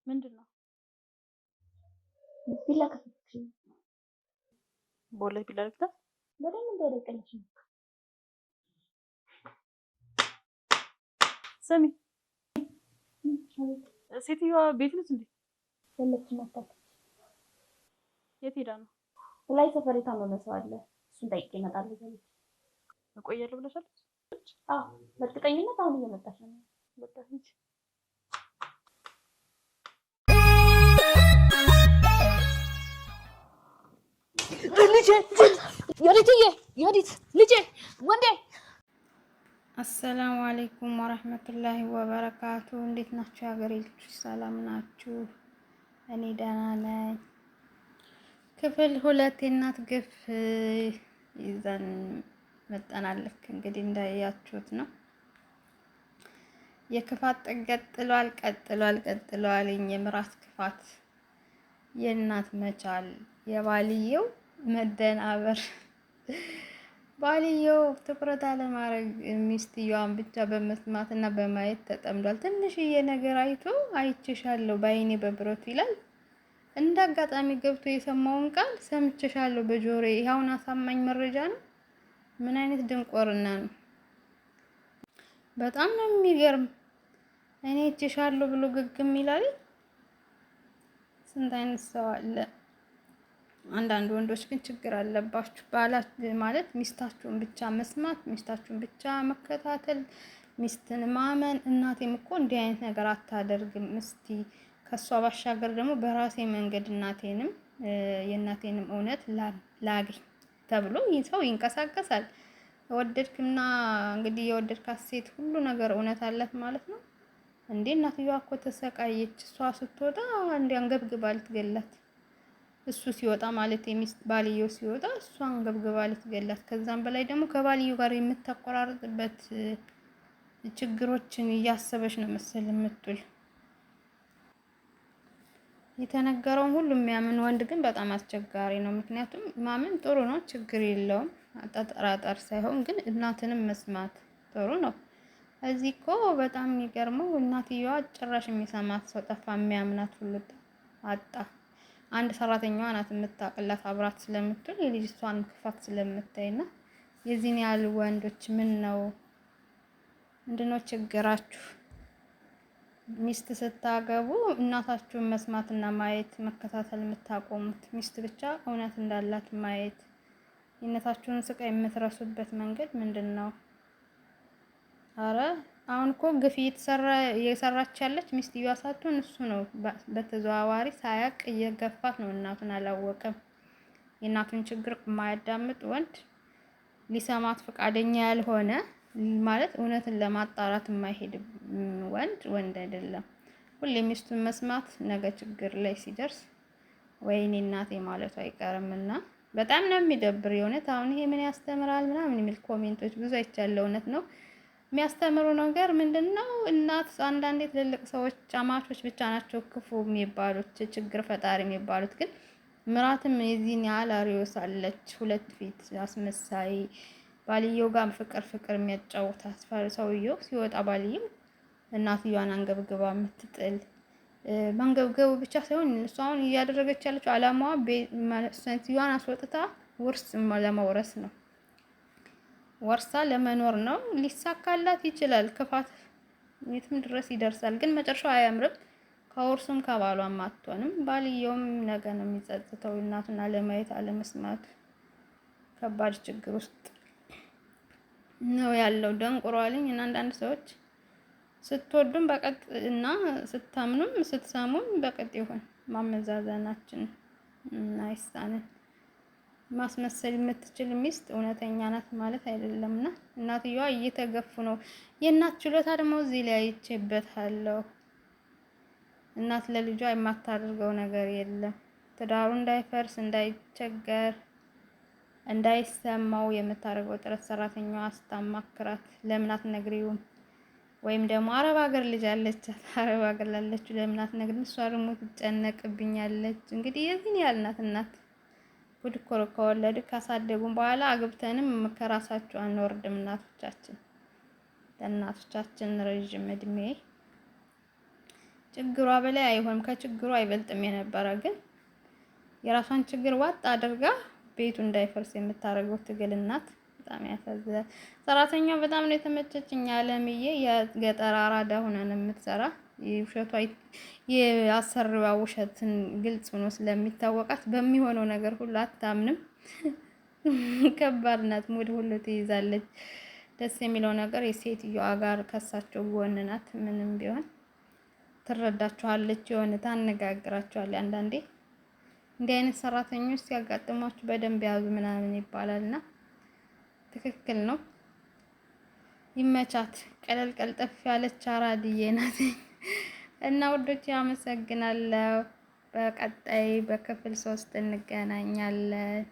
ምንድነው? ቢላ ከፍቼ በሁለት ቢላ ልክታት በደንብ እንዳይደቀልሽ ነው። ስሚ ሴትዮዋ ቤት ነች እንዴ? የለችም። አታውቅም። የት ሄዳ ነው? ላይ ሰፈር የታመመ ሰው አለ፣ እሱን ጠይቄ እመጣለሁ ዘለች። እቆያለሁ ብለሻለች? አዎ በእርግጠኝነት አሁን እየመጣች ነው። በቃ ሂጂ። ልጄ ወንዴ። አሰላሙ አለይኩም ወራህመቱላሂ ወበረካቱ። እንዴት ናችሁ የሀገሬ ልጆች? ሰላም ናችሁ? እኔ ደህና ነኝ። ክፍል 2 የእናት ግፍ ይዘን መጠናል። እንግዲህ እንዳያችሁት ነው። የክፋት ጥግ ቀጥሏል። የምራት ክፋት፣ የእናት መቻል፣ የባልየው መደናበር፣ ባልየው ትኩረት አለማድረግ፣ ሚስትየዋን ብቻ በመስማትና በማየት ተጠምዷል። ትንሽዬ ነገር አይቶ አይቼሻለሁ በአይኔ በብረቱ ይላል። እንደ አጋጣሚ ገብቶ የሰማውን ቃል ሰምቼሻለሁ በጆሮዬ። ይኸውን አሳማኝ መረጃ ነው። ምን አይነት ድንቆርና ነው! በጣም ነው የሚገርም። እኔ አይቼሻለሁ ብሎ ግግም ይላል። ስንት አይነት ሰው አለ። አንዳንድ ወንዶች ግን ችግር አለባችሁ። ማለት ሚስታችሁን ብቻ መስማት፣ ሚስታችሁን ብቻ መከታተል፣ ሚስትን ማመን። እናቴም እኮ እንዲህ አይነት ነገር አታደርግም። እስቲ ከሷ ባሻገር ደግሞ በራሴ መንገድ እናቴንም የእናቴንም እውነት ላግኝ ተብሎ ይህ ሰው ይንቀሳቀሳል። ወደድክና እንግዲህ የወደድካት ሴት ሁሉ ነገር እውነት አላት ማለት ነው እንዴ? እናትየዋ እኮ ተሰቃየች። እሷ ስትወጣ እንዴ አንገብግባ ልትገላት፣ እሱ ሲወጣ ማለት ባልየው ሲወጣ እሷን ገብግባ ልትገላት። ከዛም በላይ ደግሞ ከባልየው ጋር የምታቆራርጥበት ችግሮችን እያሰበች ነው መሰል የምትውል። የተነገረውን ሁሉ የሚያምን ወንድ ግን በጣም አስቸጋሪ ነው። ምክንያቱም ማመን ጥሩ ነው፣ ችግር የለውም አጠራጣር ሳይሆን፣ ግን እናትንም መስማት ጥሩ ነው። እዚህ እኮ በጣም የሚገርመው እናትየዋ ጭራሽ የሚሰማት ሰው ጠፋ፣ የሚያምናት ሁሉ አጣ። አንድ ሰራተኛዋ ናት የምታቅላት አብራት ስለምትል የልጅቷን ክፋት ስለምታይና የዚህን ያህል ወንዶች ምንድነው ችግራችሁ? ሚስት ስታገቡ እናታችሁን መስማትና ማየት መከታተል የምታቆሙት፣ ሚስት ብቻ እውነት እንዳላት ማየት፣ የእናታችሁን ስቃይ የምትረሱበት መንገድ ምንድነው? አረ አሁን እኮ ግፍ እየሰራች ያለች ሚስትየዋ ሳትሆን እሱ ነው። በተዘዋዋሪ ሳያቅ እየገፋት ነው። እናቱን አላወቀም። የእናቱን ችግር የማያዳምጥ ወንድ፣ ሊሰማት ፈቃደኛ ያልሆነ ማለት እውነትን ለማጣራት የማይሄድ ወንድ አይደለም። ሁሌ ሚስቱን መስማት ነገ ችግር ላይ ሲደርስ ወይኔ እናቴ ማለቱ አይቀርምና በጣም ነው የሚደብር የእውነት። አሁን ይሄ ምን ያስተምራል ምናምን የሚል ኮሜንቶች ብዙ አይቻለሁ። እውነት ነው። የሚያስተምሩ ነገር ምንድነው? እናት አንዳንዴ ትልልቅ ሰዎች አማቾች ብቻ ናቸው ክፉ የሚባሉት፣ ችግር ፈጣሪ የሚባሉት። ግን ምራትም የዚህን ያህል አሪዮስ አለች። ሁለት ፊት አስመሳይ፣ ባልየው ጋር ፍቅር የሚያጫውታት ሰውየው ሲወጣ ባልየው እናትየዋን አንገብግባ የምትጥል። ማንገብገቡ ብቻ ሳይሆን እሷ አሁን እያደረገች ያለችው አላማዋ ሴትዮዋን አስወጥታ ውርስ ለመውረስ ነው። ወርሳ ለመኖር ነው። ሊሳካላት ይችላል። ክፋት የትም ድረስ ይደርሳል፣ ግን መጨረሻው አያምርም። ከውርሱም ከባሏም አትሆንም። ባልየውም ነገ ነው የሚጸጽተው። እናቱን አለማየት አለመስማት ከባድ ችግር ውስጥ ነው ያለው። ደንቁሯልኝ። እና አንዳንድ ሰዎች ስትወዱም በቀጥ እና ስታምኑም ስትሰሙም በቀጥ ይሆን ማመዛዘናችን አይሳንን። ማስመሰል የምትችል ሚስት እውነተኛ ናት ማለት አይደለምና እናትየዋ እየተገፉ ነው። የእናት ችሎታ ደግሞ እዚህ ላይ አይቼበታለሁ። እናት ለልጇ የማታደርገው ነገር የለም። ትዳሩ እንዳይፈርስ፣ እንዳይቸገር፣ እንዳይሰማው የምታደርገው ጥረት ሰራተኛዋ ስታማክራት ለምን አትነግሪውም? ወይም ደግሞ አረብ ሀገር ልጅ አለቻት፣ አረብ ሀገር ላለችው ለምን አትነግሪም? እሷ ደግሞ ትጨነቅብኛለች። እንግዲህ የዚህን ያህል እናት ጉድ እኮ ከወለድ ካሳደጉን በኋላ አግብተንም ከራሳቸው አንወርድም። እናቶቻችን ለእናቶቻችን ረጅም እድሜ ችግሯ በላይ አይሆንም፣ ከችግሩ አይበልጥም የነበረ ግን የራሷን ችግር ዋጥ አድርጋ ቤቱ እንዳይፈርስ የምታደርገው ትግል እናት በጣም ያሳዝናል። ሰራተኛው በጣም ነው የተመቸችኝ። አለምዬ የገጠር አራዳ ሆነን የምትሰራ ውሸቷ የአሰሪዋ ውሸትን ግልጽ ሆኖ ስለሚታወቃት በሚሆነው ነገር ሁሉ አታምንም። ከባድ ናት። ሙድ ሁሉ ትይዛለች። ደስ የሚለው ነገር የሴትዮዋ ጋር ከሳቸው ጎን ናት። ምንም ቢሆን ትረዳቸዋለች፣ የሆነ ታነጋግራቸዋለች። አንዳንዴ እንዲህ አይነት ሰራተኞች ሲያጋጥሟችሁ በደንብ ያዙ ምናምን ይባላልና ትክክል ነው። ይመቻት። ቀለል ቀልጠፍ ያለች አራድዬ ናት። እና ውዶች አመሰግናለሁ። በቀጣይ በክፍል 3 እንገናኛለን።